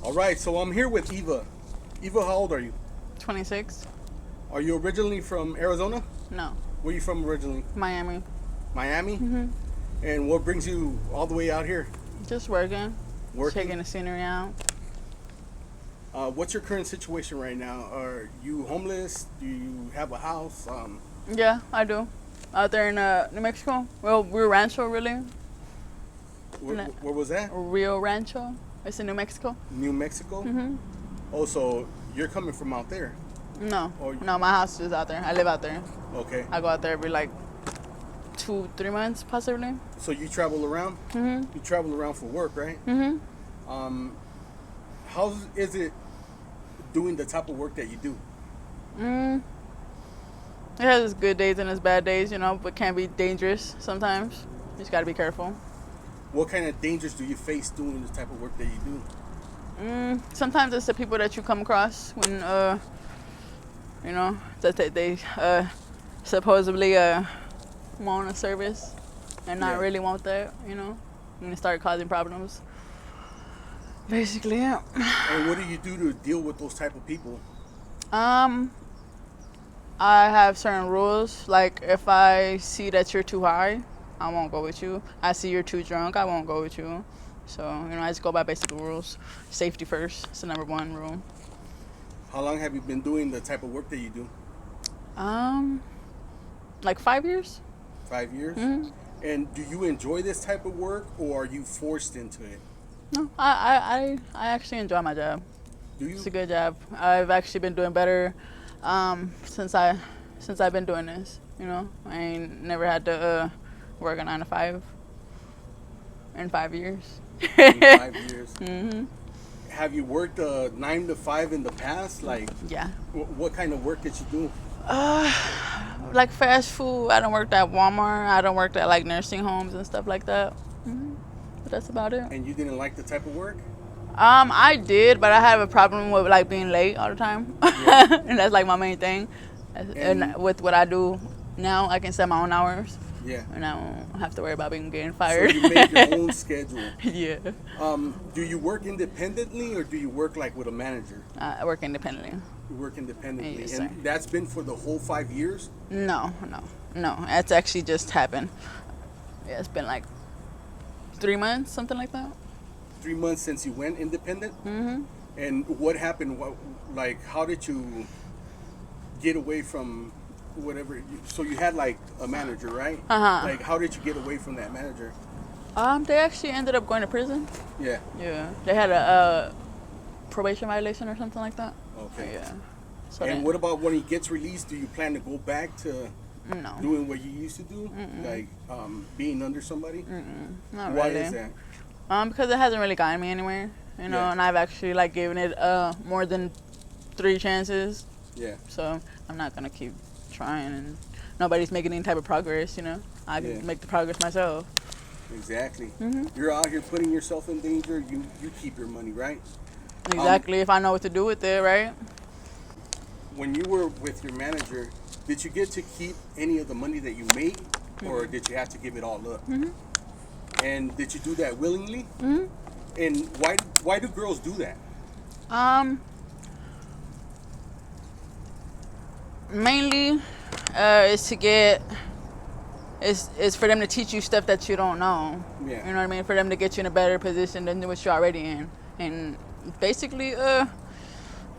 All right, so I'm here with Eva. Eva, how old are you? 26? Are you originally from Arizona? No. Where are you from originally? Miami. Miami? hmm And what brings you all the way out here? Just working. Working? Checking the scenery out. What's your current situation right now? Are you homeless? Do you have a house? Yeah, I do. Out there in New Mexico. Well, Rio Rancho, really. Where was that? Rio Rancho. It's in New Mexico. New Mexico? hmm Oh, so you're coming from out there? No. Or No, my house is out there. I live out there. okay. I go out there every like 2-3 months, possibly. So you travel around? hmm You travel around for work, right? hmm How is it doing the type of work that you do? Mm. It has its good days and its bad days, but can be dangerous sometimes. You just gotta be careful. What kind of dangers do you face doing the type of work that you do? Sometimes it's the people that you come across when, that they supposedly want a service and not Yeah. really want that, and they start causing problems. Basically, yeah. And what do you do to deal with those type of people? Um, I have certain rules. Like if I see that you're too high, I won't go with you. I see you're too drunk, I won't go with you. So, I just go by basic rules. Safety first. It's the number one rule. How long have you been doing the type of work that you do? Like 5 years? 5 years? hmm And do you enjoy this type of work, or are you forced into it? No, I actually enjoy my job. Do you? It's a good job. I've actually been doing better since I've been doing this. I ain't never had to work a 9 to 5 in 5 years. In 5 years? hmm Have you worked 9 to 5 in the past? Like, Yeah. what kind of work did you do? Like fast food. I don't work at Walmart. I don't work at like nursing homes and stuff like that. But that's about it. And you didn't like the type of work? I did, but I have a problem with like being late all the time, Yeah. and that's like my main thing. And with what I do now, I can set my own hours, Yeah. and I don't have to worry about getting So fired. you make your own schedule. Yeah, Do you work independently, or do you work like with a manager? I work independently. You work independently. Yes, And sir. that's been for the whole 5 years? No. That's actually just happened. Yeah, it's been like 3 months, something like that. 3 months since you went independent? Mhm. And what happened? How did you get away from whatever? So you had like a manager, right? Uh-huh. Like, how did you get away from that manager? They actually ended up going to prison. Yeah. Yeah, they had a probation violation or something like that. Okay. Yeah. So And then- what about when he gets released? Do you plan to go back to No. doing what you used to do, like being under somebody? Not Why really. is that? Because it hasn't really gotten me anywhere, Yeah. and I've actually like given it more than 3 chances, Yeah. so I'm not gonna keep trying, and nobody's making any type of progress, I can Yeah. make the progress myself. Exactly. Mm-hmm. You're out here putting yourself in danger. You keep your money, right? Exactly, if I know what to do with it, right? When you were with your manager, did you get to keep any of the money that you made, or did you have to give it all up? And did you do that willingly? And why do girls do that? Mainly, is to get, is for them to teach you stuff that you don't know. Yeah. You know what I mean? For them to get you in a better position than what you're already in. And basically,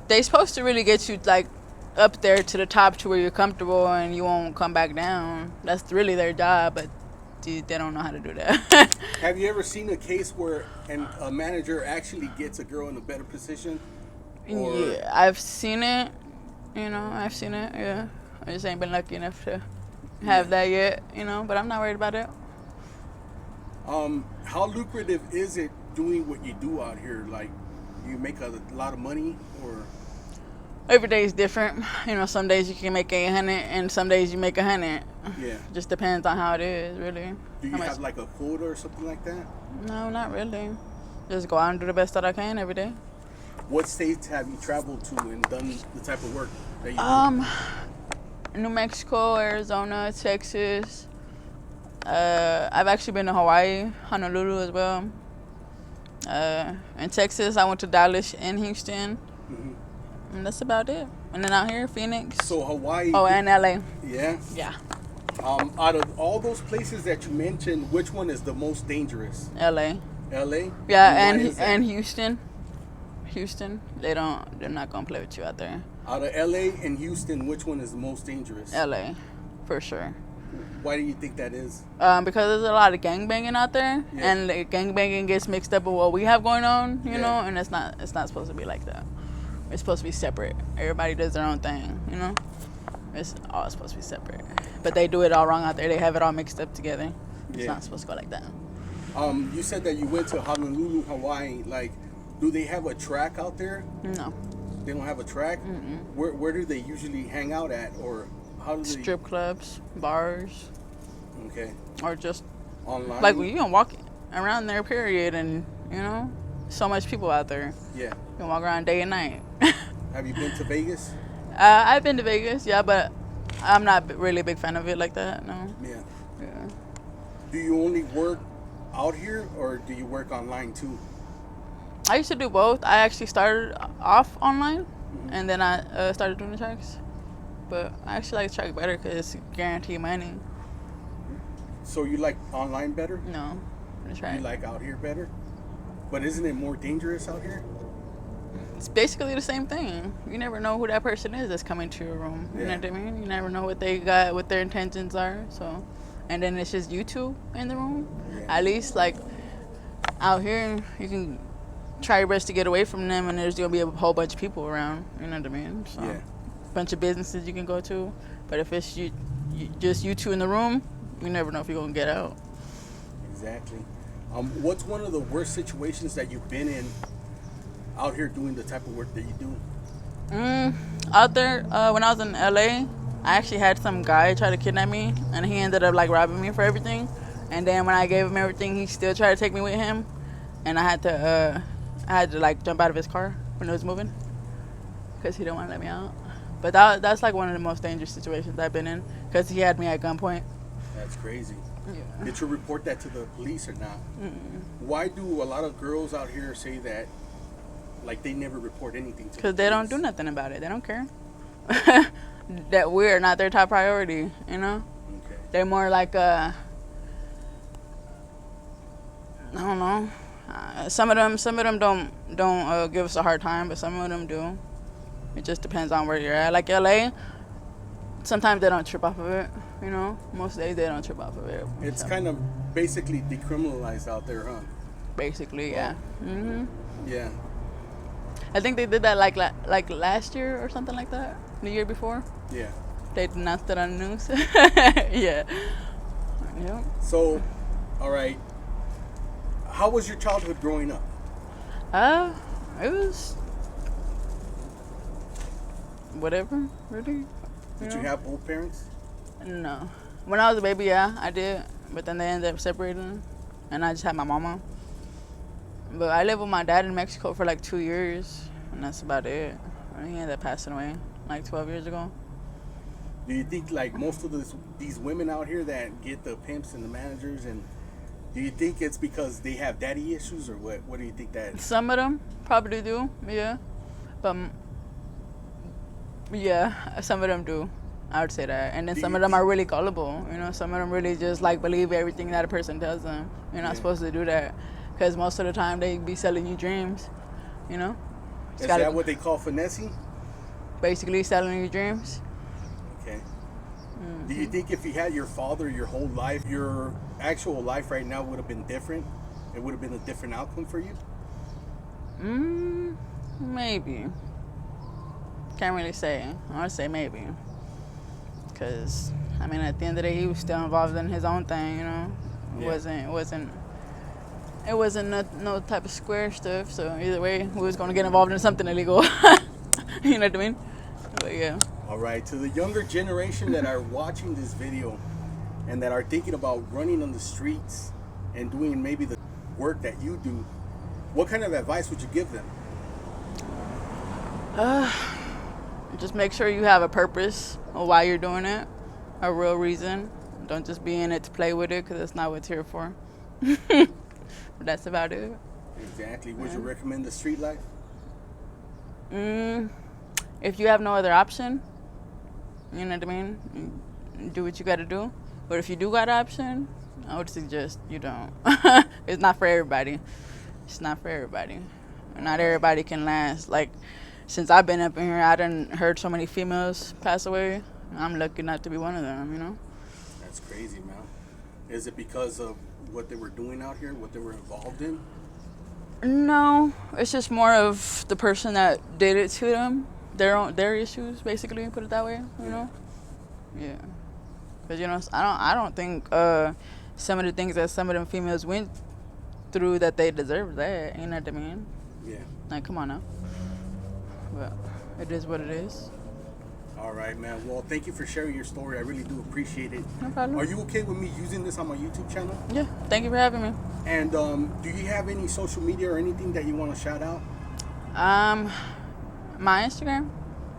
they supposed to really get you like up there to the top to where you're comfortable and you won't come back down. That's really their job, but they don't know how to do that. Have you ever seen a case where a manager actually gets a girl in a better position? Or, Yeah, I've seen it. I've seen it. Yeah, I just ain't been lucky enough to have that yet. But I'm not worried about it. How lucrative is it doing what you do out here? Like, you make a lot of money, or? Every day is different. Some days you can make 800, and some days you make 100. Yeah. Just depends on how it is, really. Do you How much- have like a quota or something like that? No, not really. Just go out and do the best that I can every day. What states have you traveled to and done the type of work that you do? New Mexico, Arizona, Texas. I've actually been to Hawaii, Honolulu as well. In Texas, I went to Dallas and Houston, Mm-hmm. and that's about it. And then out here, Phoenix. So Hawaii. Oh, and LA. Yeah. Yeah, Out of all those places that you mentioned, which one is the most dangerous? LA. LA. Yeah, why is that? and Houston. Houston, they're not gonna play with you out there. Out of LA and Houston, which one is the most dangerous? LA, for sure. Why do you think that is? Because there's a lot of gangbanging out there, Yeah. and the gangbanging gets mixed up with what we have going on, you Yeah. know, and it's not supposed to be like that. It's supposed to be separate. Everybody does their own thing, you know. It's all supposed to be separate, but they do it all wrong out there. They have it all mixed up together. It's Yeah. not supposed to go like that. You said that you went to Honolulu, Hawaii. Like, do they have a track out there? No. They don't have a track. Where do they usually hang out at, or how do they? Strip clubs, bars, Okay. or just Online. like you can walk around there, period, and you know, so much people out there. Yeah. You can walk around day and night. Have you been to Vegas? I've been to Vegas, yeah, but I'm not really a big fan of it like that. No. Yeah. Yeah. Do you only work out here, or do you work online too? I used to do both. I actually started off online, and then I started doing the tracks. But I actually like the track better because it's guaranteed money. So you like online better? No, the track. You like out here better? But isn't it more dangerous out here? It's basically the same thing. You never know who that person is that's coming to your room. You know Yeah. what I mean? You never know what they got, what their intentions are. So, and then it's just you two in the room. Yeah. At least like out here, you can try your best to get away from them, and there's gonna be a whole bunch of people around. You know what I mean? So, Yeah. bunch of businesses you can go to. But if it's just you two in the room, you never know if you're gonna get out. Exactly. What's one of the worst situations that you've been in out here doing the type of work that you do? Out there, when I was in LA, I actually had some guy try to kidnap me, and he ended up like robbing me for everything. And then when I gave him everything, he still tried to take me with him, and I had to like jump out of his car when it was moving because he didn't want to let me out. But that's like one of the most dangerous situations I've been in because he had me at gunpoint. That's crazy. Yeah. Did you report that to the police or not? Why do a lot of girls out here say that, like, they never report anything to the Because they don't do police? nothing about it. They don't care. That we're not their top priority, you know? Okay. They're more like, I don't know. Some of them don't give us a hard time, but some of them do. It just depends on where you're at. Like LA, sometimes they don't trip off of it, you know? Most days they don't trip off of it. It's So, kind of basically decriminalized out there, huh? basically, yeah. Yeah. I think they did that like last year or something like that. The year before. Yeah. They announced it on the news. Yeah. Yep. So, all right. How was your childhood growing up? It was whatever, really. Did you have both parents? No. When I was a baby, yeah, I did. But then they ended up separating, and I just had my mama. But I lived with my dad in Mexico for like 2 years, and that's about it. He ended up passing away like 12 years ago. Do you think, like, most of these women out here that get the pimps and the managers, and do you think it's because they have daddy issues, or what? What do you think that? Some of them probably do, yeah. But yeah, some of them do. I would say that. And then Do some you of them are think- really gullible. You know, some of them really just like believe everything that a person tells them. You're not Yeah. supposed to do that because most of the time they be selling you dreams. You know, Is that what they call finessing? basically selling you dreams. Okay. Do you think if you had your father your whole life, your actual life right now would have been different? It would have been a different outcome for you? Maybe. Can't really say. I would say maybe. Because, I mean, at the end of the day, he was still involved in his own thing, you know? It Yeah. wasn't no type of square stuff. So either way, we was going to get involved in something illegal. You know what I mean? But yeah. All right, to the younger generation that are watching this video and that are thinking about running on the streets and doing maybe the work that you do, what kind of advice would you give them? Just make sure you have a purpose of why you're doing it, a real reason. Don't just be in it to play with it because that's not what it's here for. But that's about it. Exactly. Would you recommend the street life? If you have no other option, you know what I mean, do what you got to do. But if you do got an option, I would suggest you don't. It's not for everybody. It's not for everybody. Not everybody can last. Like, since I've been up in here, I done heard so many females pass away. I'm lucky not to be one of them, you know? That's crazy, man. Is it because of what they were doing out here, what they were involved in? No, it's just more of the person that did it to them, their issues, basically. Put it that way, you know. Yeah, because you know, I don't think some of the things that some of them females went through that they deserve that. You know what I mean? Yeah. Like, come on now. But it is what it is. All right, man. Well, thank you for sharing your story. I really do appreciate it. No problem. Are you okay with me using this on my YouTube channel? Yeah. Thank you for having me. And do you have any social media or anything that you want to shout out? My Instagram,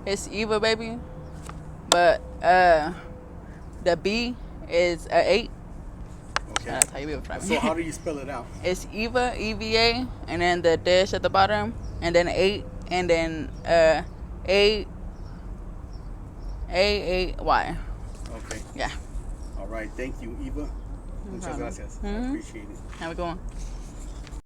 it's Eva baby, but the B is a 8. Okay. That's how you be able to find me. So how do you spell it out? It's Eva, EVA, and then the dash at the bottom, and then 8, and then A8Y. Okay. Yeah. All right. Thank you, Eva. Muchas gracias. I appreciate it. Have a good one.